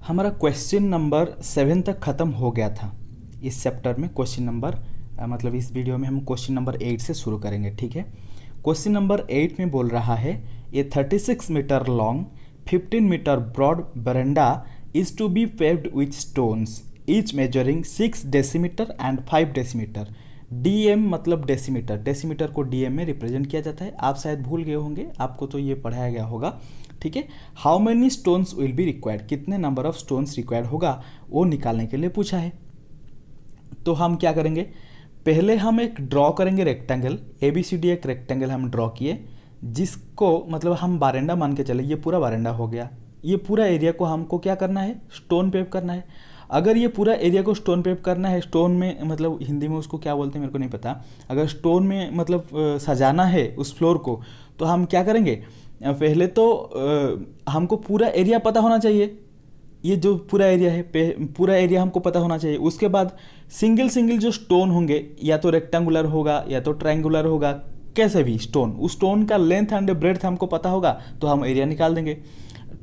हमारा question number 7 तक ख़त्म हो गया था इस चैप्टर में। क्वेश्चन नंबर मतलब इस वीडियो में हम क्वेश्चन नंबर 8 से शुरू करेंगे, ठीक है। क्वेश्चन नंबर 8 में बोल रहा है a 36 metre long 15 metre broad verandah is to be paved with stones each measuring 6 decimetre and 5 decimetre. DM मतलब डेसीमीटर, डेसीमीटर को डीएम में रिप्रेजेंट किया जाता है। आप शायद भूल गए होंगे, आपको तो ये पढ़ाया गया होगा, ठीक है। How many stones will be required, कितने नंबर ऑफ स्टोन्स रिक्वायर्ड होगा वो निकालने के लिए पूछा है। तो हम क्या करेंगे, पहले हम एक ड्रॉ करेंगे रेक्टेंगल, एबीसीडी एक रेक्टेंगल हम ड्रॉ किए, जिसको मतलब हम बारेंडा मान के चले, ये पूरा बारेंडा हो गया। ये पूरा एरिया को हमको क्या करना है, स्टोन पेव करना है। अगर ये पूरा एरिया को स्टोन पेव करना है, स्टोन में मतलब हिंदी में उसको क्या बोलते हैं मेरे को नहीं पता, अगर स्टोन में मतलब सजाना है उस फ्लोर को, तो हम क्या करेंगे, पहले तो हमको पूरा एरिया पता होना चाहिए। ये जो पूरा एरिया है, पूरा एरिया हमको पता होना चाहिए। उसके बाद सिंगल सिंगल जो स्टोन होंगे, या तो रेक्टेंगुलर होगा या तो ट्रायंगुलर होगा, कैसे भी स्टोन, उस स्टोन का लेंथ एंड ब्रेड्थ हमको पता होगा तो हम एरिया निकाल देंगे।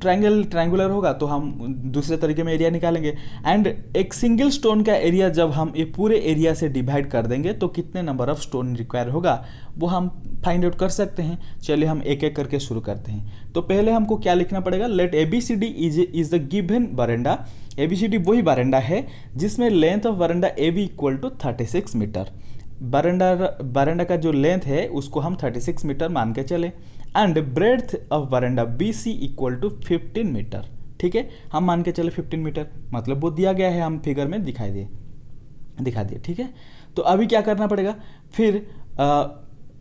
ट्रायंगुलर होगा तो हम दूसरे तरीके में एरिया निकालेंगे। एंड एक सिंगल स्टोन का एरिया जब हम ये पूरे एरिया से डिवाइड कर देंगे तो कितने नंबर ऑफ स्टोन रिक्वायर होगा वो हम फाइंड आउट कर सकते हैं। चलिए हम एक एक करके शुरू करते हैं। तो पहले हमको क्या लिखना पड़ेगा, let ABCD is the given veranda. ABCD वही बरंडा है जिसमें length of veranda A B equal to 36 metre. Veranda का जो लेंथ है उसको हम 36 मीटर मान के चले। And breadth of verandah B C equal to 15 metre, ठीक है। हम मान के चले 15 मीटर, मतलब वो दिया गया है, हम फिगर में दिखा दिए, ठीक है। तो अभी क्या करना पड़ेगा, फिर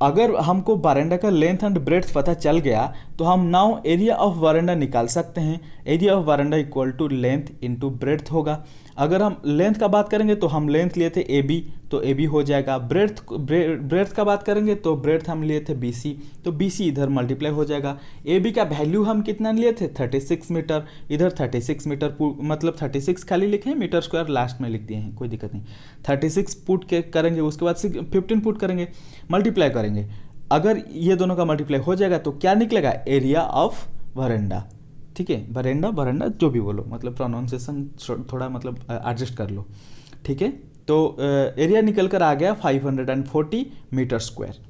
अगर हमको बरंडा का लेंथ एंड ब्रेड्थ पता चल गया तो हम नाउ एरिया ऑफ बरंडा निकाल सकते हैं। Area of verandah equal to length into breadth होगा। अगर हम लेंथ का बात करेंगे तो हम लेंथ लिए थे ए बी, तो ए बी हो जाएगा। ब्रेड्थ का बात करेंगे तो ब्रेड्थ हम लिए थे बी सी, तो बी सी इधर मल्टीप्लाई हो जाएगा। ए बी का वैल्यू हम कितना लिए थे, 36 मीटर, इधर 36 मीटर मतलब 36 खाली लिखे हैं, मीटर स्क्वायर लास्ट में लिख दिए हैं, कोई दिक्कत नहीं। 36 पुट के करेंगे, उसके बाद 15 पुट करेंगे, मल्टीप्लाई करेंगे। अगर ये दोनों का मल्टीप्लाई हो जाएगा तो क्या निकलेगा, एरिया ऑफ बरंडा, ठीक है। बरंडा जो भी बोलो, मतलब प्रोनाउंसिएशन थोड़ा मतलब एडजस्ट कर लो, ठीक है। तो एरिया निकल कर आ गया 540 मीटर स्क्वायर।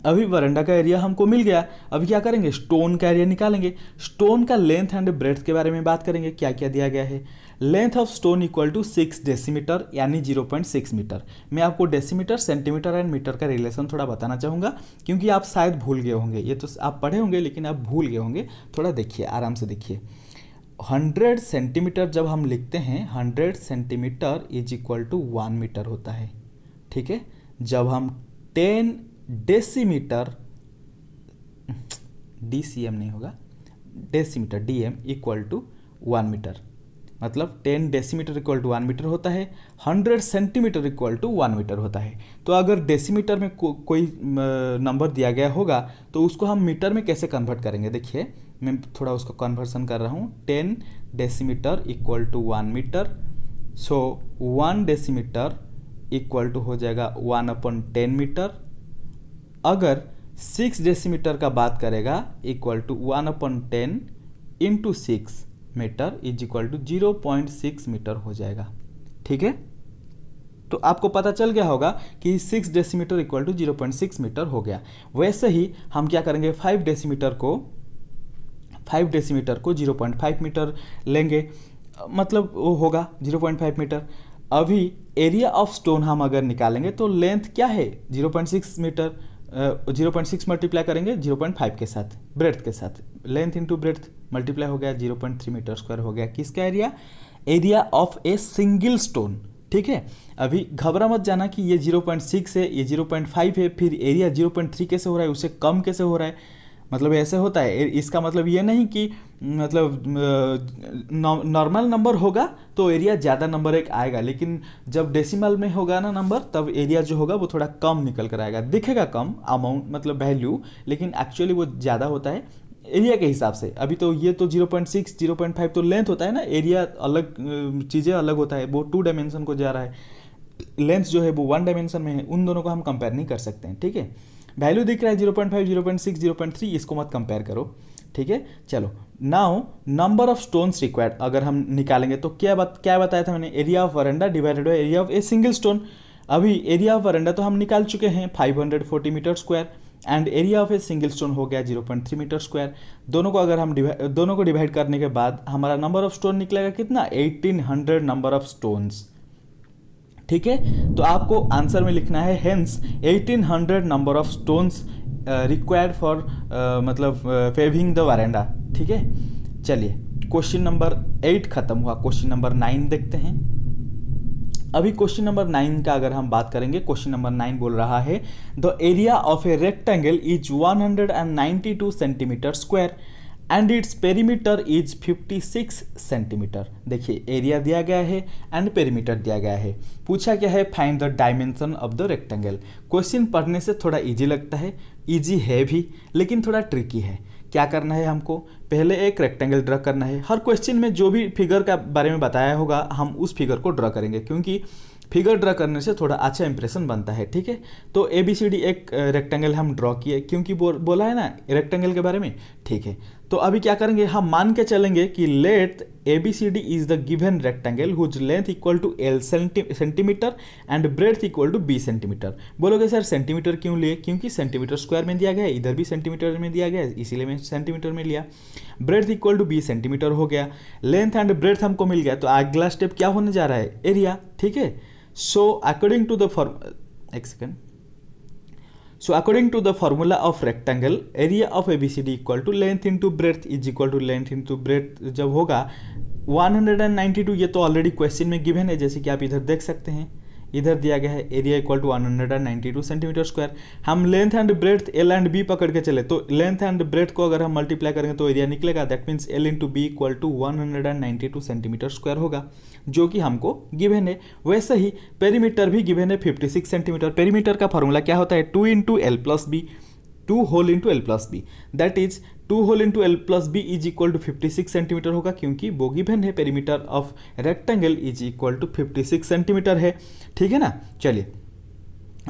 अभी बरंडा का एरिया हमको मिल गया। अभी क्या करेंगे, स्टोन का एरिया निकालेंगे। स्टोन का लेंथ एंड ब्रेड्थ के बारे में बात करेंगे, क्या क्या दिया गया है। Length of stone equal to 6 decimetre यानी 0.6 मीटर। मैं आपको डेसीमीटर, सेंटीमीटर एंड मीटर का रिलेशन थोड़ा बताना चाहूँगा, क्योंकि आप शायद भूल गए होंगे। ये तो आप पढ़े होंगे लेकिन आप भूल गए होंगे। थोड़ा देखिए, आराम से देखिए। 100 सेंटीमीटर जब हम लिखते हैं, 100 centimetre is equal to 1 metre होता है, ठीक है। जब हम 10 डेसीमीटर, डीसीएम नहीं होगा, decimetre, DM equal to 1 metre, मतलब 10 डेसीमीटर इक्वल टू 1 मीटर होता है। 100 सेंटीमीटर इक्वल टू 1 मीटर होता है। तो अगर डेसीमीटर में कोई नंबर दिया गया होगा तो उसको हम मीटर में कैसे कन्वर्ट करेंगे, देखिए मैं थोड़ा उसको कन्वर्सन कर रहा हूँ। 10 decimetre equal to 1 metre, so 1 decimetre equal to हो जाएगा 1/10 मीटर। अगर 6 डेसीमीटर का बात करेगा, equal to 1/10 into 6 metre is equal to 0.6 metre हो जाएगा, ठीक है। तो आपको पता चल गया होगा कि 6 डेसीमीटर इक्वल टू 0.6 मीटर हो गया। वैसे ही हम क्या करेंगे, 5 डेसीमीटर को 0.5 मीटर लेंगे, मतलब वो होगा 0.5 मीटर। अभी एरिया ऑफ स्टोन हम अगर निकालेंगे तो लेंथ क्या है, 0.6 मीटर, 0.6 मल्टीप्लाई करेंगे 0.5 के साथ, ब्रेड्थ के साथ, लेंथ इंटू ब्रेड्थ मल्टीप्लाई हो गया, 0.3 मीटर स्क्वायर हो गया। किसका area, area of a single stone, ठीक है। अभी घबरा मत जाना कि ये 0.6 है, ये 0.5 है, फिर एरिया 0.3 कैसे हो रहा है, उससे कम कैसे हो रहा है, मतलब ऐसे होता है। इसका मतलब ये नहीं कि मतलब नॉर्मल नंबर होगा तो एरिया ज़्यादा नंबर एक आएगा, लेकिन जब डेसिमल में होगा ना नंबर, तब एरिया जो होगा वो थोड़ा कम निकल कर आएगा। दिखेगा कम अमाउंट मतलब वैल्यू, लेकिन एक्चुअली वो ज़्यादा होता है एरिया के हिसाब से। अभी तो ये तो 0.6 0.5 तो लेंथ होता है ना, एरिया अलग, चीज़ें अलग होता है, वो 2 डायमेंशन को जा रहा है। लेंथ जो है वो 1 डायमेंशन में है, उन दोनों को हम कंपेयर नहीं कर सकते हैं, ठीक है। वैल्यू दिख रहा है 0.5 0.6 0.3, इसको मत कंपेयर करो, ठीक है। चलो now number of stones required अगर हम निकालेंगे तो क्या बताया था मैंने, area of verandah divided by area of a single stone. अभी एरिया ऑफ वरांडा तो हम निकाल चुके हैं 540 metre square and area of a single stone हो गया 0.3 मीटर स्क्वायर। दोनों को अगर हम दोनों को डिवाइड करने के बाद हमारा नंबर ऑफ स्टोन निकलेगा कितना, 1800 नंबर ऑफ स्टोन्स। ठीक है, तो आपको आंसर में लिखना है hence 1800 number of stones required for मतलब पेविंग द वरांडा। ठीक है, चलिए क्वेश्चन नंबर 8 खत्म हुआ, क्वेश्चन नंबर 9 देखते हैं। अभी क्वेश्चन नंबर 9 का अगर हम बात करेंगे, क्वेश्चन नंबर 9 बोल रहा है the area of a rectangle is 192 centimetre square and its perimeter is 56 centimetre. देखिए एरिया दिया गया है एंड पेरीमीटर दिया गया है, पूछा क्या है, find the dimension of the rectangle. Question पढ़ने से थोड़ा इजी लगता है, इजी है भी लेकिन थोड़ा ट्रिकी है। क्या करना है हमको, पहले एक रेक्टेंगल ड्रा करना है। हर क्वेश्चन में जो भी फिगर का बारे में बताया होगा हम उस फिगर को ड्रा करेंगे, क्योंकि फिगर ड्रा करने से थोड़ा अच्छा इंप्रेशन बनता है। ठीक है, तो ABCD एक रेक्टेंगल हम ड्रॉ किए, क्योंकि बोला है ना रेक्टेंगल के बारे में। ठीक है, तो अभी क्या करेंगे, हम मान के चलेंगे कि let ABCD is the given rectangle whose length equal to L centimetre and breadth equal to B centimetre. बोलोगे सर सेंटीमीटर क्यों लिए, क्योंकि सेंटीमीटर स्क्वायर में दिया गया है, इधर भी सेंटीमीटर में दिया गया है, इसीलिए मैं सेंटीमीटर में लिया। Breadth equal to B centimetre हो गया, लेंथ एंड ब्रेड्थ हमको मिल गया, तो अगला स्टेप क्या होने जा रहा है, एरिया। ठीक है, so according to the formula of rectangle, area of ABCD equal to length into breadth is equal to length into breadth जब होगा 192, ये तो ऑलरेडी क्वेश्चन में गिवन है, जैसे कि आप इधर देख सकते हैं, इधर दिया गया है area equal to 192 centimetre square. हम length and breadth L and B पकड़ के चले, तो लेंथ एंड ब्रेड्थ को अगर हम मल्टीप्लाई करेंगे तो एरिया निकलेगा, that means L into B equal to 192 centimetre square होगा, जो कि हमको गिवन है। वैसे ही पेरीमीटर भी गिवन है 56 सेंटीमीटर। पेरीमीटर का फॉर्मूला क्या होता है, 2 into L plus B, 2 whole into L plus B, that is 2 whole into L plus B is equal to 56 centimetre होगा, क्योंकि वो गिवन है perimeter of rectangle is equal to 56 centimetre है। ठीक है ना, चलिए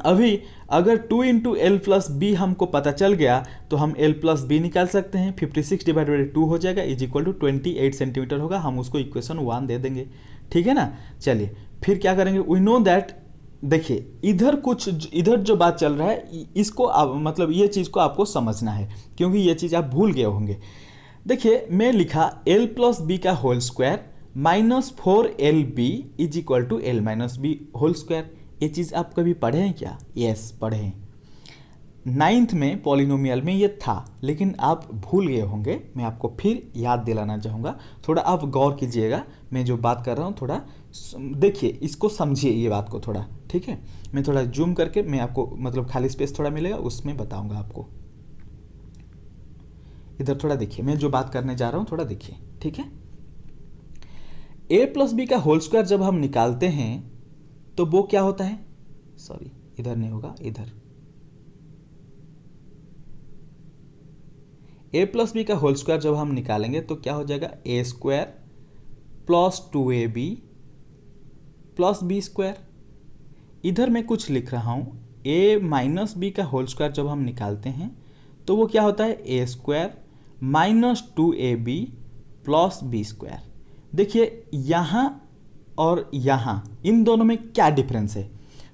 अभी अगर 2 इंटू एल प्लस बी हमको पता चल गया तो हम एल प्लस बी निकाल सकते हैं, 56 डिवाइडेड बाई 2 हो जाएगा, इज इक्वल टू 28 सेंटीमीटर होगा, हम उसको इक्वेशन 1 दे देंगे। ठीक है ना, चलिए फिर क्या करेंगे, वी नो दैट, देखिए इधर जो बात चल रहा है इसको मतलब ये चीज़ को आपको समझना है, क्योंकि ये चीज़ आप भूल गए होंगे। देखिए मैं लिखा एल प्लस बी का whole square minus 4LB is equal to L minus B whole square. ये चीज़ आप कभी पढ़े हैं क्या? यस पढ़े हैं, 9th में पॉलिनोमियल में ये था, लेकिन आप भूल गए होंगे। मैं आपको फिर याद दिलाना चाहूँगा, थोड़ा आप गौर कीजिएगा, मैं जो बात कर रहा हूँ थोड़ा देखिए, इसको समझिए ये बात को थोड़ा। ठीक है, मैं थोड़ा जूम करके मैं आपको मतलब खाली स्पेस थोड़ा मिलेगा उसमें बताऊँगा आपको। इधर थोड़ा देखिए, मैं जो बात करने जा रहा हूँ थोड़ा देखिए। ठीक है, A प्लस बी का होल स्क्वायर जब हम निकालते हैं तो वो क्या होता है, सॉरी इधर नहीं होगा, इधर A प्लस बी का होल स्क्वायर जब हम निकालेंगे तो क्या हो जाएगा, A square plus 2AB plus B square. इधर मैं कुछ लिख रहा हूँ, A माइनस बी का होल स्क्वायर जब हम निकालते हैं तो वो क्या होता है, A square minus 2AB plus B square. देखिए यहाँ और यहाँ इन दोनों में क्या डिफरेंस है,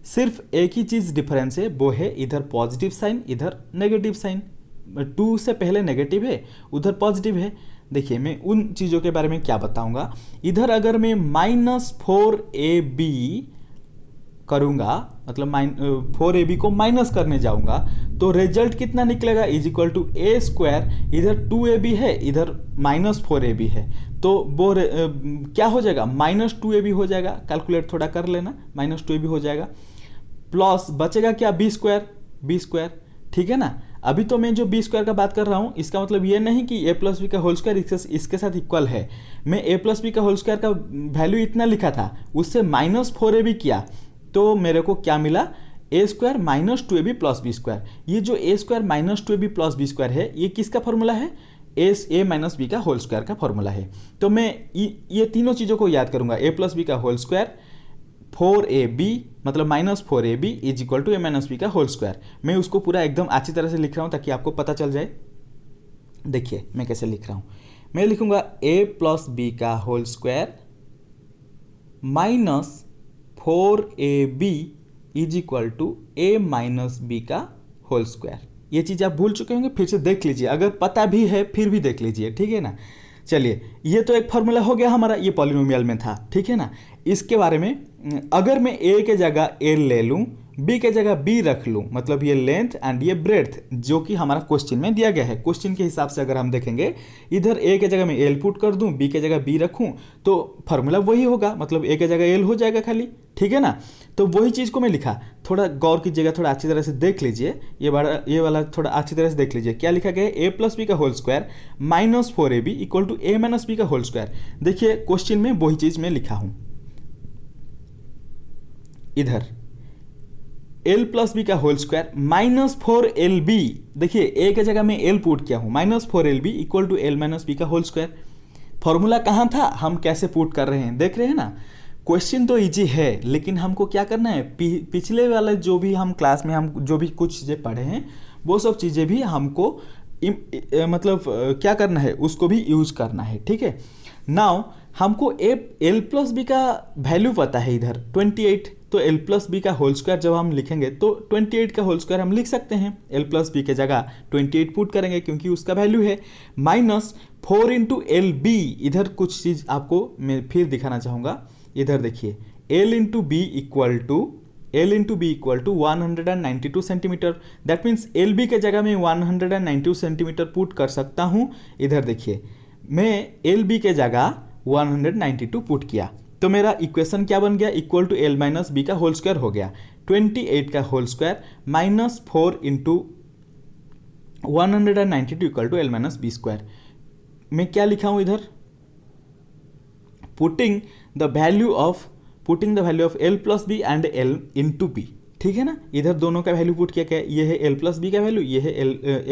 सिर्फ एक ही चीज़ डिफरेंस है, वो है इधर पॉजिटिव साइन इधर नेगेटिव साइन। 2 से पहले नेगेटिव है, उधर पॉजिटिव है। देखिए मैं उन चीज़ों के बारे में क्या बताऊंगा। इधर अगर मैं -4AB करूंगा, मतलब 4AB को माइनस करने जाऊंगा तो रिजल्ट कितना निकलेगा, is equal to A square, इधर 2AB है इधर -4AB है, तो वो क्या हो जाएगा, -2AB हो जाएगा। कैलकुलेट थोड़ा कर लेना, -2AB हो जाएगा, प्लस बचेगा क्या, B स्क्वायर। ठीक है ना, अभी तो मैं जो B स्क्वायर का बात कर रहा हूँ इसका मतलब ये नहीं कि A प्लस बी का होल स्क्वायर इसके साथ इक्वल है। मैं A प्लस बी का होल स्क्वायर का वैल्यू इतना लिखा था, उससे -4AB किया तो मेरे को क्या मिला, A square -2AB plus B square. ये जो A square -2AB plus B square है ये किसका फॉर्मूला है, A माइनस बी का होल स्क्वायर का फॉर्मूला है। तो मैं ये तीनों चीज़ों को याद करूंगा, A प्लस बी का होल स्क्वायर, 4AB मतलब -4AB is equal to A minus B का होल स्क्वायर। मैं उसको पूरा एकदम अच्छी तरह से लिख रहा हूँ ताकि आपको पता चल जाए। देखिए मैं कैसे लिख रहा हूँ, मैं लिखूंगा a प्लस बी का whole square minus 4ab is equal to a minus B का होल स्क्वायर। ये चीज़ आप भूल चुके होंगे, फिर से देख लीजिए, अगर पता भी है फिर भी देख लीजिए, ठीक है ना। चलिए, ये तो एक फॉर्मूला हो गया हमारा, ये पॉलिनोमियल में था, ठीक है ना। इसके बारे में अगर मैं a के जगह a ले लूँ, b के जगह b रख लूँ, मतलब ये लेंथ एंड ये ब्रेड्थ जो कि हमारा क्वेश्चन में दिया गया है, क्वेश्चन के हिसाब से अगर हम देखेंगे, इधर a के जगह मैं l पुट कर दूँ, b के जगह b रखूँ, तो फार्मूला वही होगा, मतलब a के जगह l हो जाएगा खाली, ठीक है ना। तो वही चीज़ को मैं लिखा, थोड़ा गौर कीजिएगा, थोड़ा अच्छी तरह से देख लीजिए, ये वाला थोड़ा अच्छी तरह से देख लीजिए, क्या लिखा गया है, a प्लस बी का whole square minus 4ab equal to a minus B का होल स्क्वायर। देखिए क्वेश्चन में वही चीज़ मैं लिखा हूँ, इधर l प्लस बी का होल स्क्वायर माइनस 4lb, देखिए a के जगह मैं l पुट किया हूँ, minus 4lb equal to l minus B का होल स्क्वायर। फॉर्मूला कहाँ था, हम कैसे पुट कर रहे हैं, देख रहे हैं ना। क्वेश्चन तो इजी है, लेकिन हमको क्या करना है, पिछले वाले जो भी हम क्लास में हम जो भी कुछ चीज़ें पढ़े हैं, वो सब चीज़ें भी हमको मतलब क्या करना है, उसको भी यूज करना है, ठीक है। नाउ हमको एल प्लस बी का वैल्यू पता है इधर 28, तो एल प्लस बी का होल स्क्वायर जब हम लिखेंगे तो 28 का होल स्क्वायर हम लिख सकते हैं, एल प्लस बी के जगह 28 पुट करेंगे क्योंकि उसका वैल्यू है, माइनस 4 इंटू एल बी। इधर कुछ चीज़ आपको मैं फिर दिखाना चाहूँगा, इधर देखिए L into B equal to 192 centimetre, that means L B के जगह में 192 सेंटीमीटर पुट कर सकता हूँ। इधर देखिए मैं एल बी के जगह 192 पुट किया, तो मेरा इक्वेशन क्या बन गया, equal to L minus B का होल स्क्वायर हो गया, 28 का whole square minus 4 into 192 equal to L minus B square. मैं क्या लिखा हूँ इधर, putting the value of L plus B and L into B, ठीक है ना। इधर दोनों का वैल्यू पुट किया, क्या ये है एल प्लस बी का वैल्यू, ये है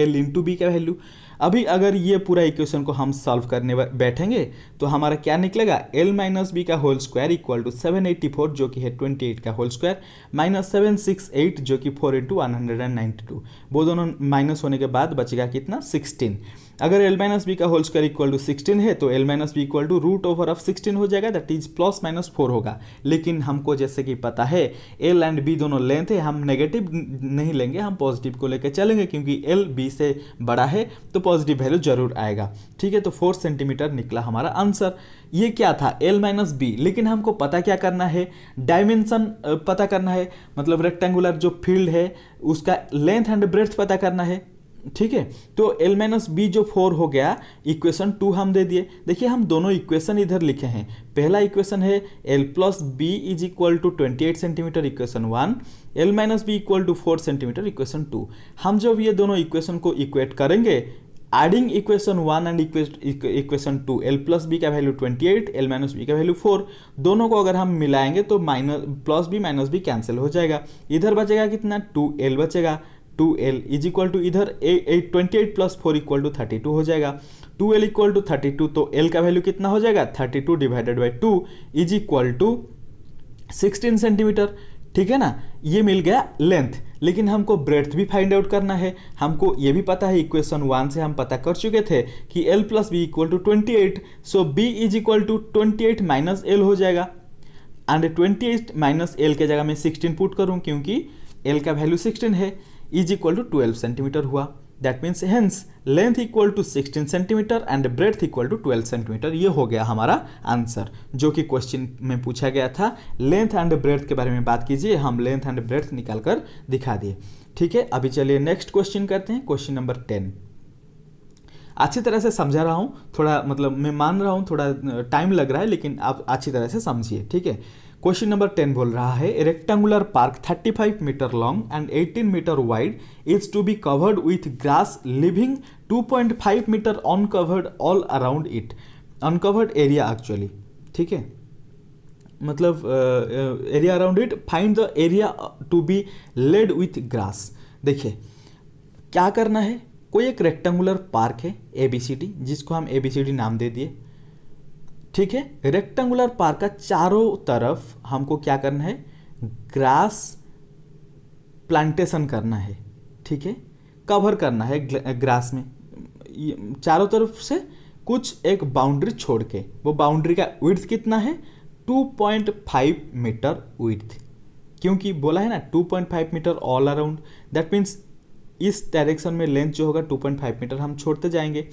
एल इंटू बी का वैल्यू। अभी अगर ये पूरा इक्वेशन को हम सॉल्व करने बैठेंगे तो हमारा क्या निकलेगा, एल माइनस बी का होल स्क्वायर इक्वल टू 784 जो कि है 28 का होल स्क्वायर माइनस 768 जो कि 4 इंटू 192, वो दोनों माइनस होने के बाद बचेगा कितना, 16। अगर एल माइनस बी का होल स्क्वायर इक्वल टू 16 है तो L minus B equal to root over of 16 हो जाएगा, दैट इज प्लस माइनस 4 होगा। लेकिन हमको जैसे कि पता है एल एंड बी दोनों लेंथ है, हम नेगेटिव नहीं लेंगे, हम पॉजिटिव को लेकर चलेंगे क्योंकि एल बी से बड़ा है तो पॉजिटिव वैल्यू जरूर आएगा, ठीक है। तो 4 सेंटीमीटर निकला हमारा आंसर। ये क्या था, एल माइनस बी, लेकिन हमको पता क्या करना है, डायमेंशन पता करना है, मतलब रेक्टेंगुलर जो फील्ड है उसका लेंथ एंड ब्रेड्थ पता करना है, ठीक है। तो एल माइनस बी जो 4 हो गया, इक्वेशन 2 हम दे दिए। देखिए हम दोनों इक्वेशन इधर लिखे हैं, पहला इक्वेशन है L plus B is equal to 28 centimetre equation 1, L minus B equal to 4 centimetre equation 2। हम जब ये दोनों इक्वेशन को इक्वेट करेंगे, adding equation 1 and equation 2, L plus B का वैल्यू 28, एल माइनस बी का वैल्यू 4, दोनों को अगर हम मिलाएंगे तो plus B minus B cancel हो जाएगा, इधर बचेगा कितना, 2l बचेगा, 2l इज इक्वल टू इधर 28 प्लस 4 इक्वल टू 32 हो जाएगा, 2l इक्वल टू 32, तो l का वैल्यू कितना हो जाएगा, 32 divided by 2 is equal to 16 centimetre, ठीक है ना। ये मिल गया लेंथ, लेकिन हमको ब्रेड्थ भी फाइंड आउट करना है। हमको ये भी पता है, इक्वेशन 1 से हम पता कर चुके थे कि l plus B equal to 28, so b is equal to 28 minus l हो जाएगा, एंड 28 माइनस l के जगह मैं 16 पुट करूँ क्योंकि l का वैल्यू 16 है, इज इक्वल टू 12 सेंटीमीटर हुआ। That means hence length equal to 16 centimetre and breadth equal to 12 centimetre. ये हो गया हमारा आंसर जो कि क्वेश्चन में पूछा गया था। लेंथ एंड ब्रेड्थ के बारे में बात कीजिए, हम लेंथ एंड ब्रेड्थ निकाल कर दिखा दिए, ठीक है। अभी चलिए नेक्स्ट क्वेश्चन करते हैं, क्वेश्चन नंबर 10। अच्छी तरह से समझा रहा हूँ, थोड़ा मतलब मैं मान रहा हूँ थोड़ा टाइम लग रहा है, लेकिन आप अच्छी तरह से समझिए, ठीक है। क्वेश्चन नंबर 10 बोल रहा है, rectangular park 35 metre long and 18 metre wide is to be covered with grass leaving 2.5 metre uncovered all around it, uncovered area actually, ठीक है, मतलब area around it, find the area to be laid with grass. देखिए क्या करना है, कोई एक rectangular park है ABCD, जिसको हम ABCD नाम दे दिए, ठीक है। रेक्टेंगुलर पार्क का चारों तरफ हमको क्या करना है, ग्रास प्लांटेशन करना है, ठीक है, कवर करना है ग्रास में, चारों तरफ से कुछ एक बाउंड्री छोड़ के। वो बाउंड्री का विड्थ कितना है? 2.5 मीटर विड्थ, क्योंकि बोला है ना 2.5 metre all around, that means इस डायरेक्शन में लेंथ जो होगा 2.5 मीटर हम छोड़ते जाएंगे।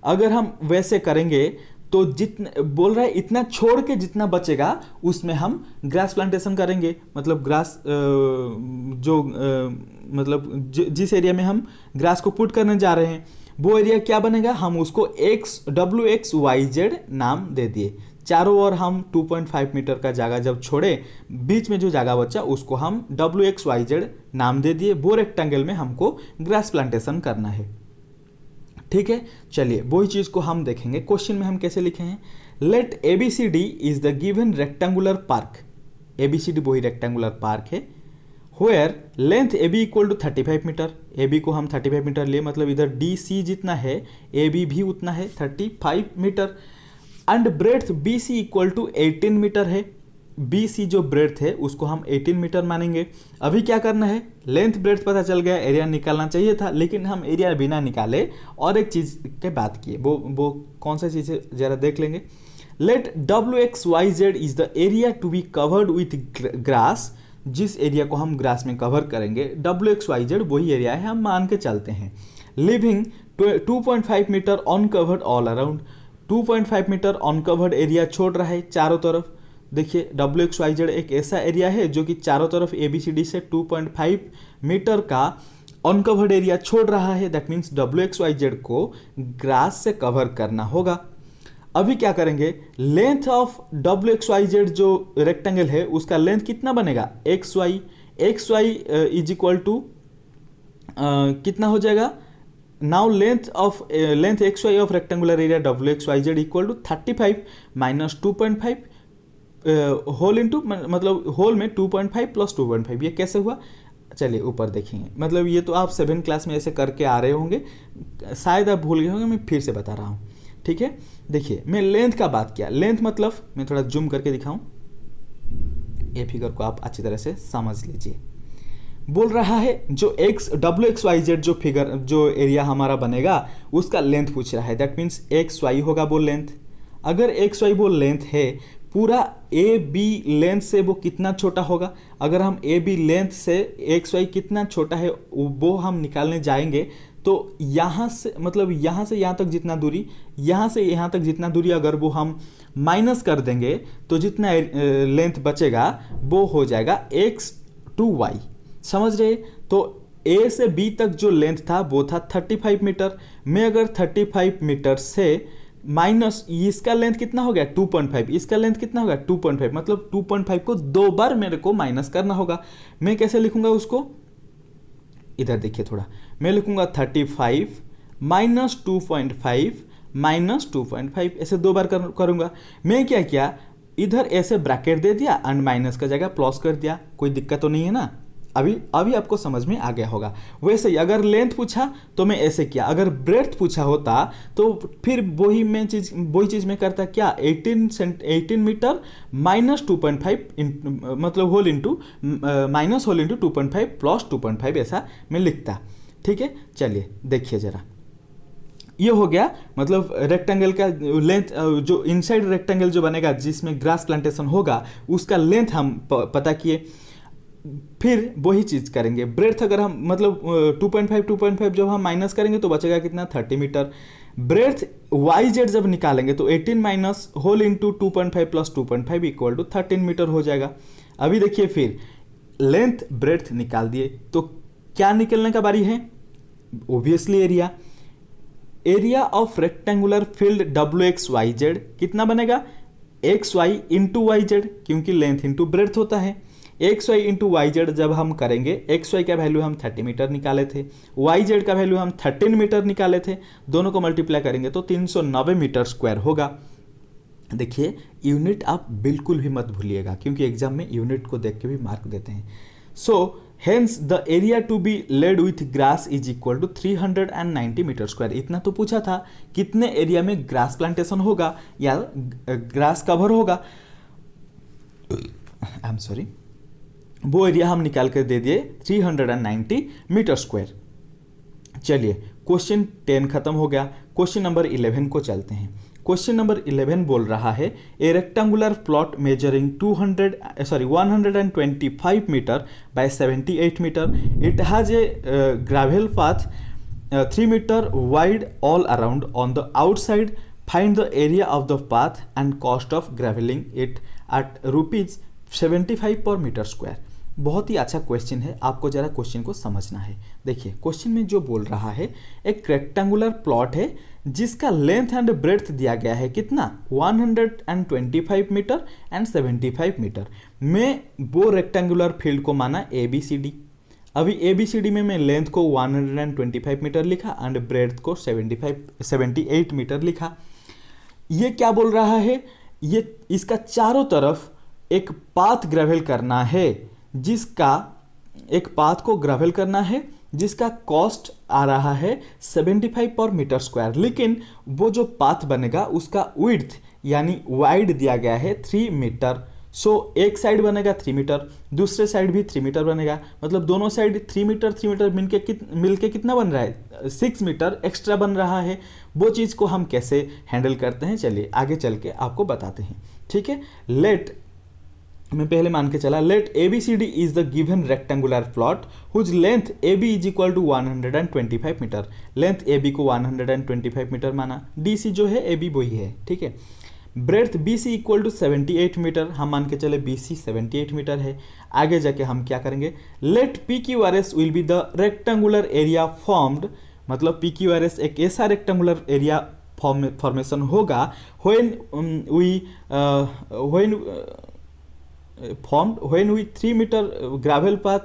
अगर हम वैसे करेंगे तो जितना बोल रहा है इतना छोड़ के जितना बचेगा उसमें हम ग्रास प्लांटेशन करेंगे। मतलब ग्रास जिस एरिया में हम ग्रास को पुट करने जा रहे हैं वो एरिया क्या बनेगा? हम उसको WXYZ नाम दे दिए। चारों ओर हम 2.5 मीटर का जगह जब छोड़े, बीच में जो जगह बचा उसको हम WXYZ नाम दे दिए। वो रेक्टेंगल में हमको ग्रास प्लांटेशन करना है, ठीक है। चलिए वही चीज को हम देखेंगे क्वेश्चन में हम कैसे लिखे हैं। Let ABCD is the given rectangular park. ABCD वही रेक्टेंगुलर पार्क है। Where length AB equal to 35 metre. AB को हम 35 मीटर लिए, मतलब इधर DC जितना है AB भी उतना है 35 metre. And breadth BC equal to 18 metre है। BC जो ब्रेड्थ है उसको हम 18 मीटर मानेंगे। अभी क्या करना है? लेंथ ब्रेड्थ पता चल गया, एरिया निकालना चाहिए था, लेकिन हम एरिया बिना निकाले और एक चीज़ के बात किए। वो कौन सा चीज़ है जरा देख लेंगे। Let WXYZ is the area to be covered with grass. जिस एरिया को हम ग्रास में कवर करेंगे WXYZ वही एरिया है, हम मान के चलते हैं। Leaving 2.5 metre uncovered all around. 2.5 metre uncovered area छोड़ रहा है चारों तरफ। देखिए WXYZ एक ऐसा एरिया है जो कि चारों तरफ ABCD से 2.5 मीटर का अनकवर्ड एरिया छोड़ रहा है। दैट मीन्स WXYZ को ग्रास से कवर करना होगा। अभी क्या करेंगे? लेंथ ऑफ WXYZ जो रेक्टेंगल है उसका लेंथ कितना बनेगा? XY इज इक्वल टू कितना हो जाएगा? Now length XY of rectangular area WXYZ equal to 35 minus 2.5 whole into, मतलब होल में 2.5 प्लस 2.5। ये कैसे हुआ? चलिए ऊपर देखेंगे। मतलब ये तो आप 7 क्लास में ऐसे करके आ रहे होंगे, शायद आप भूल गए होंगे, मैं फिर से बता रहा हूँ, ठीक है। देखिए मैं लेंथ का बात किया। लेंथ मतलब मैं थोड़ा जूम करके दिखाऊं, ये फिगर को आप अच्छी तरह से समझ लीजिए। बोल रहा है जो WXYZ जो फिगर जो एरिया हमारा बनेगा उसका लेंथ पूछ रहा है। दैट मीन्स XY होगा वो लेंथ। अगर XY वो लेंथ है, पूरा AB लेंथ से वो कितना छोटा होगा? अगर हम AB लेंथ से XY कितना छोटा है वो हम निकालने जाएंगे तो यहाँ से मतलब यहाँ से यहाँ तक जितना दूरी, यहाँ से यहाँ तक जितना दूरी अगर वो हम माइनस कर देंगे तो जितना लेंथ बचेगा वो हो जाएगा X to Y। समझ रहे? तो A से B तक जो लेंथ था वो था 35 मीटर। मैं अगर 35 मीटर से माइनस इसका लेंथ कितना हो गया? 2.5। इसका लेंथ कितना होगा? 2.5। मतलब 2.5 को 2 बार मेरे को माइनस करना होगा। मैं कैसे लिखूंगा उसको? इधर देखिए थोड़ा, मैं लिखूंगा 35 माइनस 2.5 माइनस 2.5, ऐसे 2 बार करूंगा। मैं क्या किया? इधर ऐसे ब्रैकेट दे दिया एंड माइनस का जगह प्लस कर दिया। कोई दिक्कत तो नहीं है ना? अभी आपको समझ में आ गया होगा। वैसे ही अगर लेंथ पूछा तो मैं ऐसे किया, अगर ब्रेड्थ पूछा होता तो फिर वही चीज में करता क्या? 18 मीटर माइनस 2.5 मतलब whole into minus whole into 2.5 plus 2.5 ऐसा मैं लिखता, ठीक है। चलिए देखिए जरा, ये हो गया मतलब रेक्टेंगल का लेंथ। जो इनसाइड रेक्टेंगल जो बनेगा जिसमें ग्रास प्लांटेशन होगा उसका लेंथ हम पता किए। फिर वही चीज करेंगे। ब्रेड्थ अगर हम मतलब 2.5 जब हम माइनस करेंगे तो बचेगा कितना? 30 मीटर। ब्रेड्थ YZ जब निकालेंगे तो 18 minus whole into 2.5 plus 2.5 equal to 13 metre हो जाएगा। अभी देखिए फिर लेंथ ब्रेड्थ निकाल दिए तो क्या निकलने का बारी है? Obviously area. Area of rectangular field WXYZ कितना बनेगा? XY इंटू YZ, क्योंकि लेंथ इंटू ब्रेड्थ होता है। XY इंटू YZ जब हम करेंगे, XY का वैल्यू हम 30 मीटर निकाले थे, YZ का वैल्यू हम 13 मीटर निकाले थे। दोनों को मल्टीप्लाई करेंगे तो 390 मीटर स्क्वायर होगा। देखिए यूनिट आप बिल्कुल भी मत भूलिएगा, क्योंकि एग्जाम में यूनिट को देख के भी मार्क देते हैं। So hence the area to be laid with grass is equal to 390 metre square. इतना तो पूछा था कितने एरिया में ग्रास प्लांटेशन होगा या ग्रास कवर होगा। आई एम सॉरी, वो एरिया हम निकाल कर दे दिए 390 मीटर स्क्वायर। चलिए क्वेश्चन 10 खत्म हो गया। क्वेश्चन नंबर 11 को चलते हैं। क्वेश्चन नंबर 11 बोल रहा है a rectangular plot measuring 125 metre by 78 metre, it has a gravel path 3 metre wide all around on the outside, find the area of the path and cost of gravelling it at ₹75 per metre square. बहुत ही अच्छा question है, आपको जरा question को समझना है। देखिए question में जो बोल रहा है एक रेक्टेंगुलर प्लॉट है जिसका लेंथ एंड ब्रेड्थ दिया गया है कितना 125 मीटर एंड 75 मीटर। मैं वो रेक्टेंगुलर फील्ड को माना ABCD। अभी ABCD में मैं लेंथ को 125 मीटर लिखा एंड ब्रेड्थ को 78 मीटर लिखा। ये क्या बोल रहा है, ये इसका चारों तरफ एक पाथ ग्रेवल करना है, जिसका एक पाथ को ग्रेवल करना है जिसका कॉस्ट आ रहा है 75 पर मीटर स्क्वायर। लेकिन वो जो पाथ बनेगा उसका विड्थ यानी वाइड दिया गया है 3 मीटर। सो एक साइड बनेगा 3 मीटर, दूसरे साइड भी 3 मीटर बनेगा, मतलब दोनों साइड 3 मीटर मिलके कितना बन रहा है 6 मीटर एक्स्ट्रा बन रहा है। वो चीज़ को हम कैसे हैंडल करते हैं चलिए आगे चल के आपको बताते हैं। ठीक है, मैं पहले मान के चला let ABCD is the given rectangular plot whose length AB is equal to 125 metre. Length AB को 125 मीटर माना, DC जो है AB वही है। ठीक है, breadth BC equal to 78 metre, हम मान के चले BC 78 मीटर है। आगे जाके हम क्या करेंगे, let PQRS will be the rectangular area formed, मतलब PQRS एक ऐसा रेक्टेंगुलर एरिया फॉर्मेशन होगा when we 3 metre gravel path,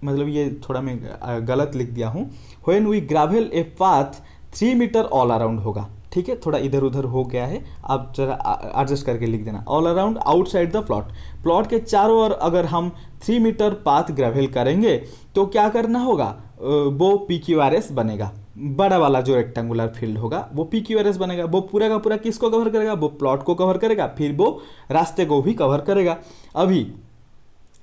मतलब ये थोड़ा मैं गलत लिख दिया हूँ, when we gravel a path 3 metre all around होगा। ठीक है, थोड़ा इधर उधर हो गया है, आप जरा एडजस्ट करके लिख देना। All around outside the plot के चारों ओर अगर हम 3 मीटर पाथ ग्रेवल करेंगे तो क्या करना होगा, वो PQRS बनेगा। बड़ा वाला जो रेक्टेंगुलर फील्ड होगा वो PQRS बनेगा। वो पूरा का पूरा किसको कवर करेगा, वो प्लॉट को कवर करेगा, फिर वो रास्ते को भी कवर करेगा। अभी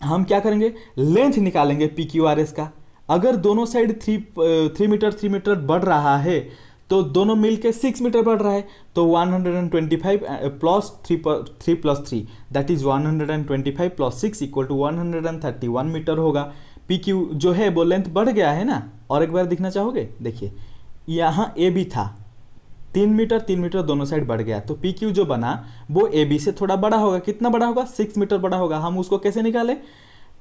हम क्या करेंगे, लेंथ निकालेंगे PQRS का। अगर दोनों साइड 3 मीटर बढ़ रहा है तो दोनों मिलके 6 मीटर बढ़ रहा है, तो 125 plus 3 plus 3 that is 125 plus 6 equal to 131 metre होगा। PQ जो है वो लेंथ बढ़ गया है ना। और एक बार दिखना चाहोगे, देखिए यहाँ AB था 3 मीटर दोनों साइड बढ़ गया, तो PQ जो बना वो AB से थोड़ा बड़ा होगा। कितना बड़ा होगा, 6 मीटर बड़ा होगा। हम उसको कैसे निकालें,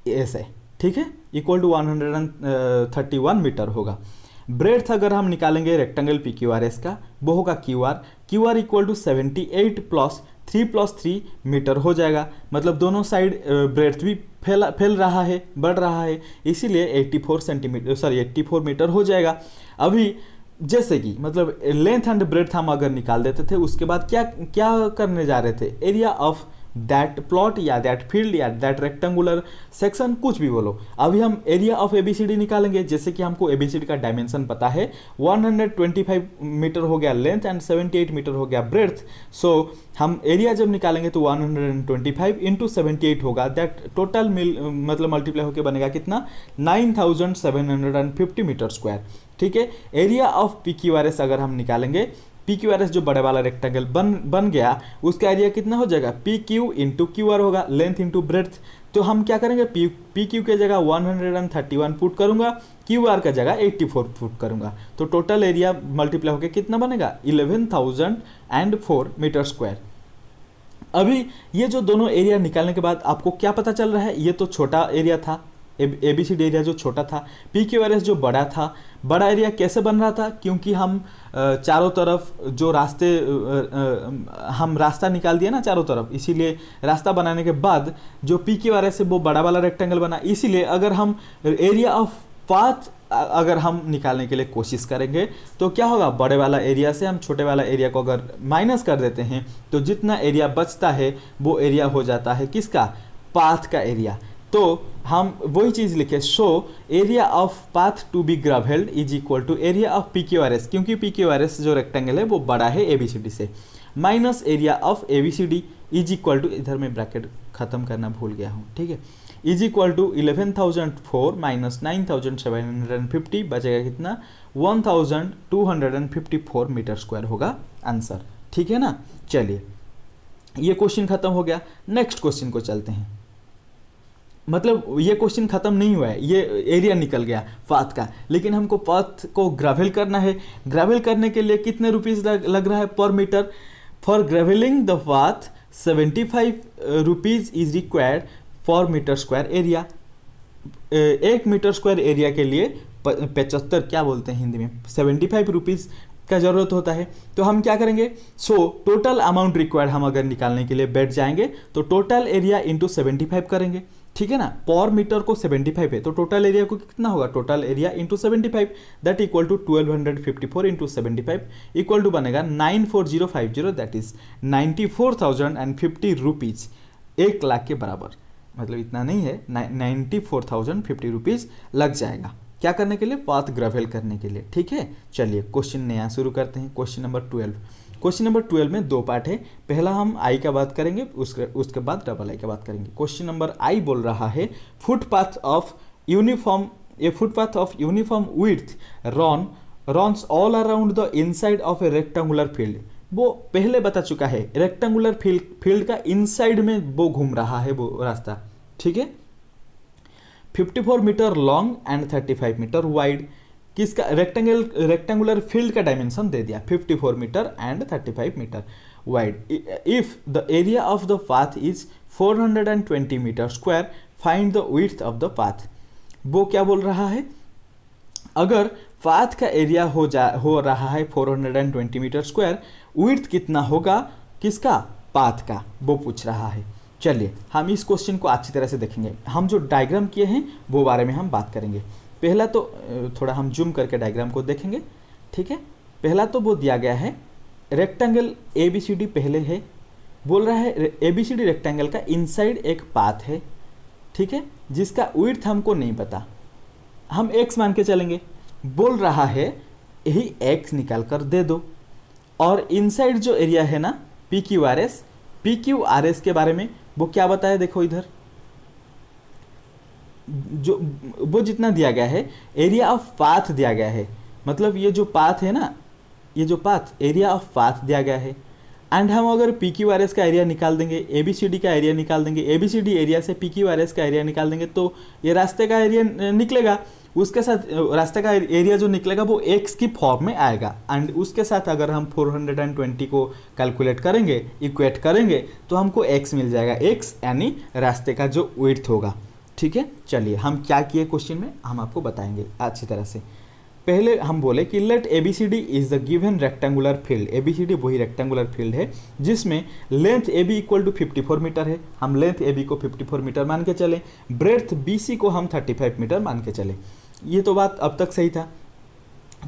ऐसे। ठीक है, इक्वल टू 131 मीटर होगा। ब्रेड्थ अगर हम निकालेंगे रेक्टेंगल PQRS का, वो होगा QR equal to 78 plus 3 plus 3 metre हो जाएगा। मतलब दोनों साइड ब्रेड्थ भी फैल रहा है, बढ़ रहा है, इसीलिए 84 मीटर हो जाएगा। अभी जैसे कि मतलब लेंथ एंड ब्रेड्थ हम अगर निकाल देते थे, उसके बाद क्या करने जा रहे थे, एरिया ऑफ दैट प्लॉट या दैट फील्ड या दैट रेक्टेंगुलर सेक्शन, कुछ भी बोलो। अभी हम एरिया ऑफ ABCD निकालेंगे। जैसे कि हमको ABCD का डायमेंशन पता है, 125 मीटर हो गया लेंथ एंड 78 मीटर हो गया ब्रेड्थ। सो हम एरिया जब निकालेंगे तो 125 इंटू 78 होगा, दैट टोटल मतलब मल्टीप्लाई होकर बनेगा कितना 9750 मीटर स्क्वायर। ठीक है, एरिया ऑफ PQRS अगर हम निकालेंगे, PQRS जो बड़े वाला रेक्टेंगल बन गया, उसका एरिया कितना हो जाएगा, PQ इंटू QR होगा, लेंथ इंटू ब्रेड्थ। तो हम क्या करेंगे, PQ के जगह 131 पुट करूंगा, QR का जगह 84 पुट करूंगा, तो टोटल एरिया मल्टीप्लाई होकर कितना बनेगा 11004 मीटर स्क्वायर। अभी ये जो दोनों एरिया निकालने के बाद आपको क्या पता चल रहा है, ये तो छोटा एरिया था, ABCD एरिया जो छोटा था, PQRS जो बड़ा था। बड़ा एरिया कैसे बन रहा था, क्योंकि हम चारों तरफ जो हम रास्ता निकाल दिया ना चारों तरफ, इसीलिए रास्ता बनाने के बाद जो PQRS है वो बड़ा वाला रेक्टेंगल बना। इसीलिए अगर हम एरिया ऑफ पाथ अगर हम निकालने के लिए कोशिश करेंगे तो क्या होगा, बड़े वाला एरिया से हम छोटे वाला एरिया को अगर माइनस कर देते हैं तो जितना एरिया बचता है वो एरिया हो जाता है किसका, पाथ का एरिया। तो हम वही चीज़ लिखे, so area of path to be gravelled is equal to area of PQRS, क्योंकि PQRS जो रेक्टेंगल है वो बड़ा है ABCD से, minus area of ABCD is equal to, इधर मैं ब्रैकेट खत्म करना भूल गया हूँ। ठीक है, इज इक्वल टू 11,004 माइनस 9,750 बचेगा कितना 1,254 मीटर स्क्वायर होगा आंसर। ठीक है ना। चलिए ये क्वेश्चन खत्म हो गया। नेक्स्ट क्वेश्चन को चलते हैं। मतलब ये क्वेश्चन खत्म नहीं हुआ है, ये एरिया निकल गया पाथ का, लेकिन हमको पाथ को ग्रेवल करना है। ग्रेवल करने के लिए कितने रुपीस लग रहा है per metre. For gravelling the path 75 rupees is required for metre square area. 1 metre square area के लिए 75 क्या बोलते हैं हिंदी में 75 रुपीज़ का ज़रूरत होता है। तो हम क्या करेंगे, टोटल अमाउंट रिक्वायर्ड हम अगर निकालने के लिए बैठ जाएंगे तो टोटल एरिया इंटू 75 करेंगे। ठीक है ना। पर मीटर को 75 है तो टोटल एरिया को कितना होगा, total area into 75 that equal to 1254 into 75 equal to बनेगा 94050 दैट इज 94,050 रुपीज़, 1 लाख के बराबर। मतलब इतना नहीं है, 94,050 रुपीज़ लग जाएगा क्या करने के लिए, पाथ ग्रेवल करने के लिए। ठीक है। चलिए क्वेश्चन नया शुरू करते हैं। Question number 12। क्वेश्चन नंबर 12 में 2 पार्ट है। पहला हम आई का बात करेंगे, उसके बाद डबल आई का बात करेंगे। क्वेश्चन नंबर आई बोल रहा है footpath of uniform width Ron's all around the inside of A rectangular field. वो पहले बता चुका है, रेक्टेंगुलर फील्ड का इनसाइड में वो घूम रहा है वो रास्ता। ठीक है। 54 metre long and 35 metre wide. किसका, रेक्टेंगुलर फील्ड का डायमेंशन दे दिया 54 metre and 35 metre wide. If the area of the path is 420 metre square find the width of the path. वो क्या बोल रहा है, अगर पाथ का एरिया हो रहा है 420 मीटर स्क्वायर, विड्थ कितना होगा किसका, पाथ का, वो पूछ रहा है। चलिए हम इस क्वेश्चन को अच्छी तरह से देखेंगे। हम जो डायग्राम किए हैं वो बारे में हम बात करेंगे। पहला तो थोड़ा हम जूम करके डायग्राम को देखेंगे। ठीक है। पहला तो वो दिया गया है रेक्टेंगल ABCD पहले है, बोल रहा है ABCD रेक्टेंगल का इनसाइड एक पाथ है। ठीक है। जिसका विड्थ हमको नहीं पता, हम x मान के चलेंगे। बोल रहा है यही x निकाल कर दे दो, और इनसाइड जो एरिया है ना PQRS के बारे में वो क्या बताया, देखो इधर जो वो जितना दिया गया है एरिया ऑफ पाथ दिया गया है। मतलब ये जो पाथ है ना, ये जो पाथ एरिया ऑफ पाथ दिया गया है। एंड हम अगर PQRS का एरिया निकाल देंगे, ABCD का एरिया निकाल देंगे, ABCD एरिया से PQRS का एरिया निकाल देंगे तो ये रास्ते का एरिया निकलेगा। उसके साथ रास्ते का एरिया जो निकलेगा वो x की फॉर्म में आएगा। एंड उसके साथ अगर हम 420 को कैलकुलेट करेंगे, इक्वेट करेंगे तो हमको x मिल जाएगा, x यानी रास्ते का जो विड्थ होगा। ठीक है। चलिए हम क्या किए क्वेश्चन में हम आपको बताएंगे अच्छी तरह से। पहले हम बोले कि let ABCD is the given rectangular field. ABCD वही रेक्टेंगुलर फील्ड है जिसमें length AB equal to 54 metre है। हम लेंथ AB को 54 मीटर मान के चले, ब्रेड्थ BC को हम 35 मीटर मान के चले। ये तो बात अब तक सही था।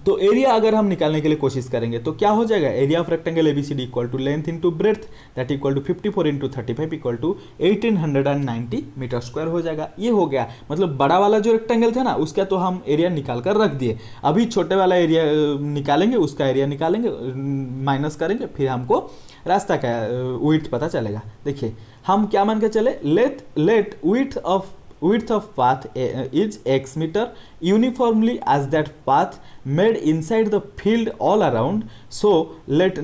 तो एरिया अगर हम निकालने के लिए कोशिश करेंगे तो क्या हो जाएगा, area of rectangle ABCD equal to length into breadth that equal to 54 into 35 equal to 1890 metre square हो जाएगा। ये हो गया। मतलब बड़ा वाला जो रेक्टेंगल था ना उसका तो हम एरिया निकाल कर रख दिए। अभी छोटे वाला एरिया निकालेंगे, उसका एरिया निकालेंगे, माइनस करेंगे, फिर हमको रास्ता का विड्थ पता चलेगा। देखिए हम क्या मान के चले, late width of path is x meter uniformly as that path made inside the field all around, so let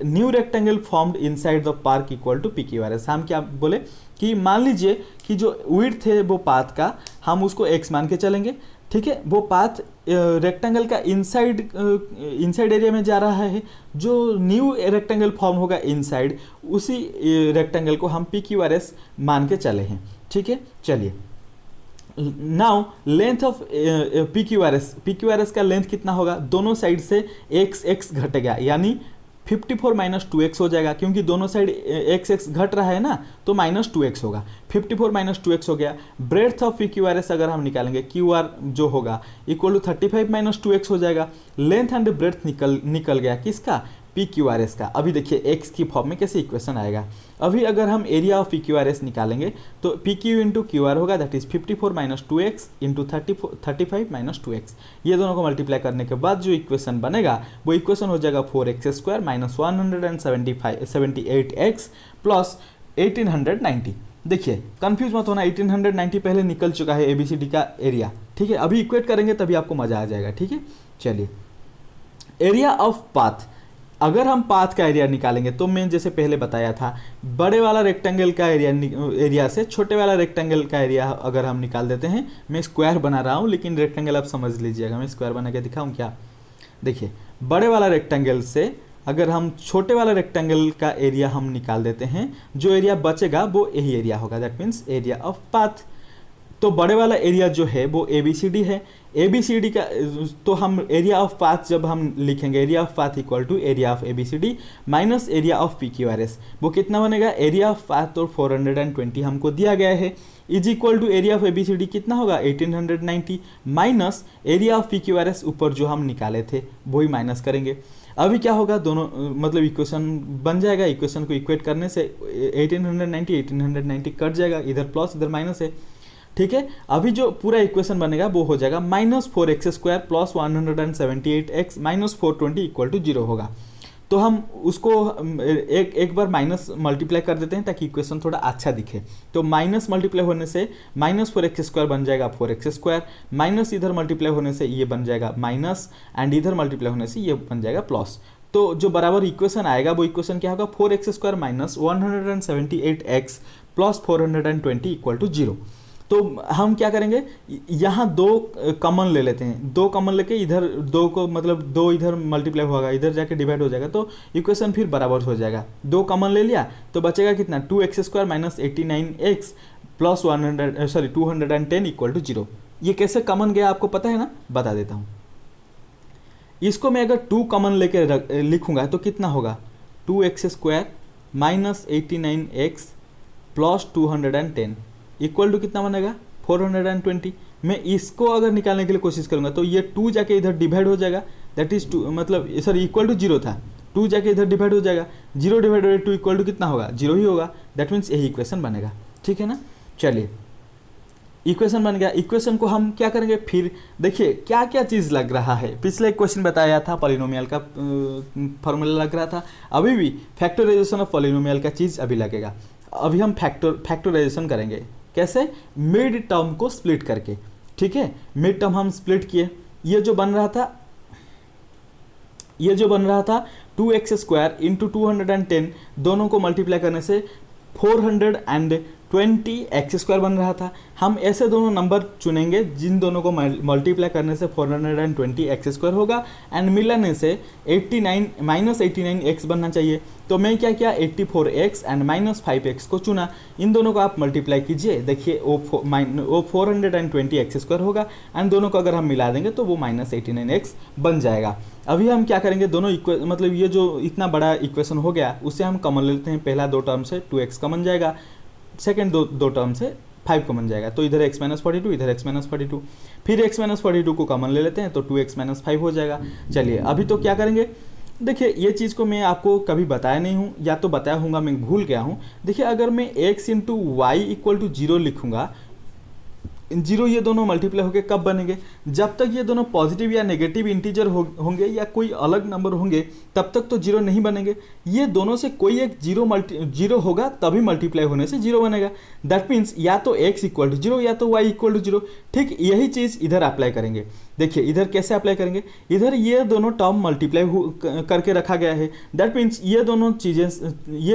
new rectangle formed inside the park equal to PQRS। हम क्या बोले कि मान लीजिए कि जो width है वो पाथ का हम उसको x मान के चलेंगे। ठीक है। वो पाथ रेक्टेंगल का इनसाइड एरिया में जा रहा है। जो न्यू रेक्टेंगल फॉर्म होगा इनसाइड, उसी रेक्टेंगल को हम PQRS मान के चले हैं। ठीक है। चलिए नाउ लेंथ ऑफ PQRS का लेंथ कितना होगा, दोनों साइड से x घटेगा, यानी 54 माइनस 2x हो जाएगा, क्योंकि दोनों साइड x घट रहा है ना तो माइनस 2x होगा। 54 माइनस 2x हो गया। ब्रेड्थ ऑफ PQRS अगर हम निकालेंगे QR जो होगा इक्वल टू 35 माइनस 2x हो जाएगा। लेंथ एंड ब्रेड्थ निकल गया किसका, PQRS का। अभी देखिए x की फॉर्म में कैसे इक्वेशन आएगा। अभी अगर हम एरिया ऑफ PQRS निकालेंगे तो PQ इंटू QR होगा that is 54 minus 2x into 35 minus 2x। ये दोनों को मल्टीप्लाई करने के बाद जो इक्वेशन बनेगा वो इक्वेशन हो जाएगा 4x² माइनस 178x प्लस 1890 देखिए कंफ्यूज मत होना, 1890 पहले निकल चुका है ABCD का एरिया, ठीक है। अभी इक्वेट करेंगे तभी आपको मजा आ जाएगा, ठीक है। चलिए, एरिया ऑफ पाथ, अगर हम पाथ का एरिया निकालेंगे तो मैं जैसे पहले बताया था, बड़े वाला रेक्टेंगल का एरिया से छोटे वाला रेक्टेंगल का एरिया अगर हम निकाल देते हैं, मैं स्क्वायर बना रहा हूँ लेकिन रेक्टेंगल आप समझ लीजिएगा, मैं स्क्वायर बना के दिखाऊँ क्या। देखिए, बड़े वाला रेक्टेंगल से अगर हम छोटे वाला रेक्टेंगल का एरिया हम निकाल देते हैं, जो एरिया बचेगा वो यही एरिया होगा, that means area of path. तो बड़े वाला एरिया जो है वो ABCD है, ABCD का, तो हम एरिया ऑफ पाथ जब हम लिखेंगे, area of path equal to area of ABCD minus area of PQRS, वो कितना बनेगा, एरिया ऑफ पाथ तो 420 हमको दिया गया है, is equal to area of ABCD कितना होगा 1890 माइनस एरिया ऑफ PQRS ऊपर जो हम निकाले थे वही माइनस करेंगे। अभी क्या होगा, दोनों मतलब इक्वेशन बन जाएगा, इक्वेशन को इक्वेट करने से 1890 कट जाएगा, इधर प्लस इधर माइनस है, ठीक है। अभी जो पूरा इक्वेशन बनेगा वो हो जाएगा -4x² plus 178x minus 420 equal to 0 होगा। तो हम उसको एक बार माइनस मल्टीप्लाई कर देते हैं ताकि इक्वेशन थोड़ा अच्छा दिखे। तो माइनस मल्टीप्लाई होने से -4x² बन जाएगा 4x², माइनस इधर मल्टीप्लाई होने से ये बन जाएगा माइनस, एंड इधर मल्टीप्लाई होने से ये बन जाएगा प्लस। तो जो बराबर इक्वेशन आएगा वो इक्वेशन क्या होगा, 4x² minus 178x plus 420 equal to 0। तो हम क्या करेंगे, यहाँ दो कॉमन ले लेते हैं, दो कॉमन लेके इधर दो को मतलब दो इधर मल्टीप्लाई होगा, इधर जाके डिवाइड हो जाएगा, तो इक्वेशन फिर बराबर हो जाएगा। दो कॉमन ले लिया तो बचेगा कितना, 2x² minus 89x plus 210 equal to 0। ये कैसे कॉमन गया आपको पता है ना, बता देता हूँ। इसको मैं अगर 2 कॉमन लेके लिखूंगा तो कितना होगा, 2x² minus 89x plus 210 equal to कितना बनेगा 420। मैं इसको अगर निकालने के लिए कोशिश करूंगा तो ये 2 जाके इधर डिवाइड हो जाएगा, दैट इज 2, मतलब सॉरी इक्वल टू 0 था, 2 जाके इधर डिवाइड हो जाएगा, 0 डिवाइडेड 2 इक्वल टू कितना होगा, 0 ही होगा, दैट मीन्स यही इक्वेशन बनेगा, ठीक है ना। चलिए, इक्वेशन बन गया। इक्वेशन को हम क्या करेंगे, फिर देखिए क्या क्या चीज़ लग रहा है। पिछले क्वेश्चन बताया था पॉलिनोमियल का फॉर्मूला लग रहा था, अभी भी फैक्टराइजेशन ऑफ पॉलिनोमियल का चीज़ अभी लगेगा। अभी हम फैक्टराइजेशन करेंगे, कैसे, मिड टर्म को स्प्लिट करके, ठीक है। मिड टर्म हम स्प्लिट किए, ये जो बन रहा था 2x² इंटू 210, दोनों को मल्टीप्लाई करने से 420x² बन रहा था। हम ऐसे दोनों नंबर चुनेंगे जिन दोनों को मल्टीप्लाई करने से 420x² होगा एंड मिलाने से 89x बनना चाहिए। तो मैं क्या किया, 84x एंड -5x को चुना, इन दोनों को आप मल्टीप्लाई कीजिए, देखिए वो 420x² होगा एंड दोनों को अगर हम मिला देंगे तो वो -89x बन जाएगा। अभी हम क्या करेंगे, दोनों मतलब ये जो इतना बड़ा इक्वेशन हो गया उसे हम कॉमन ले लेते हैं। पहला 2 टर्म से 2x कॉमन जाएगा, सेकेंड दो टर्म से 5 कॉमन जाएगा, तो इधर x-42 इधर x-42, फिर x-42 को कॉमन ले लेते हैं तो 2x - 5 हो जाएगा। चलिए अभी तो क्या करेंगे, देखिए ये चीज़ को मैं आपको कभी बताया नहीं हूँ, या तो बताया हूँगा मैं भूल गया हूँ। देखिए अगर मैं x into Y equal to 0 लिखूँगा, 0 ये दोनों मल्टीप्लाई होकर कब बनेंगे, जब तक ये दोनों पॉजिटिव या नेगेटिव इंटीजर होंगे या कोई अलग नंबर होंगे तब तक तो 0 नहीं बनेंगे। ये दोनों से कोई एक 0 होगा तभी मल्टीप्लाई होने से 0 बनेगा, दैट मीन्स या तो x इक्वल टू 0 या तो y इक्वल टू 0। ठीक यही चीज़ इधर अप्लाई करेंगे। देखिए इधर कैसे अप्लाई करेंगे, इधर ये दोनों टर्म मल्टीप्लाई करके रखा गया है, दैट मीन्स ये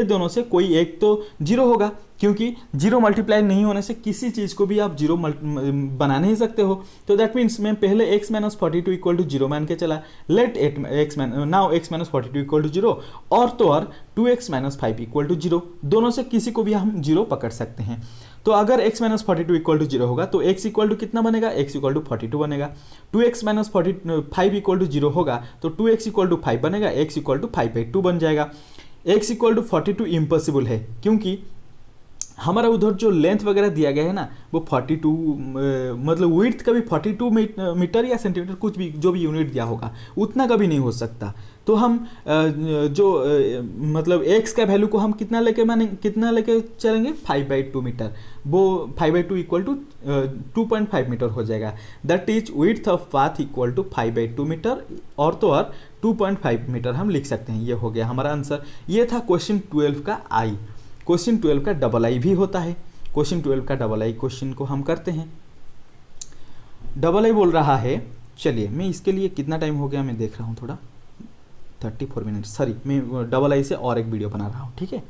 दोनों से कोई एक तो 0 होगा, क्योंकि 0 मल्टीप्लाई नहीं होने से किसी चीज़ को भी आप 0 बना नहीं सकते हो। तो दैट मीन्स मैं पहले x - 42 इक्वल टू 0 मान के चला, let now x - 42 equal to 0 और तो और 2x - 5 इक्वल टू 0, दोनों से किसी को भी हम 0 पकड़ सकते हैं। तो अगर x - 42 इक्वल टू 0 होगा तो x इक्वल टू कितना बनेगा, x इक्वल टू 42 बनेगा। 2x - 5 इक्वल टू 0 होगा तो 2x इक्वल टू 5 बनेगा, x इक्वल टू 5/2 बन जाएगा। x इक्वल टू 42 इम्पॉसिबल है, क्योंकि हमारा उधर जो लेंथ वगैरह दिया गया है ना वो 42 मतलब विड्थ का भी 42 मीटर या सेंटीमीटर, कुछ भी जो भी यूनिट दिया होगा उतना कभी नहीं हो सकता। तो हम मतलब x का वैल्यू को हम कितना लेके चलेंगे, 5/2 मीटर, वो 5/2 इक्वल टू 2.5 मीटर हो जाएगा। That is width of path equal to 5/2 metre और तो और 2.5 मीटर हम लिख सकते हैं। ये हो गया हमारा आंसर। ये था क्वेश्चन 12 का आई। क्वेश्चन 12 का डबल आई भी होता है। क्वेश्चन 12 का डबल आई क्वेश्चन को हम करते हैं। डबल आई बोल रहा है, चलिए मैं इसके लिए कितना टाइम हो गया मैं देख रहा हूँ थोड़ा, 34 मिनट, सॉरी मैं डबल आई से और एक वीडियो बना रहा हूँ, ठीक है।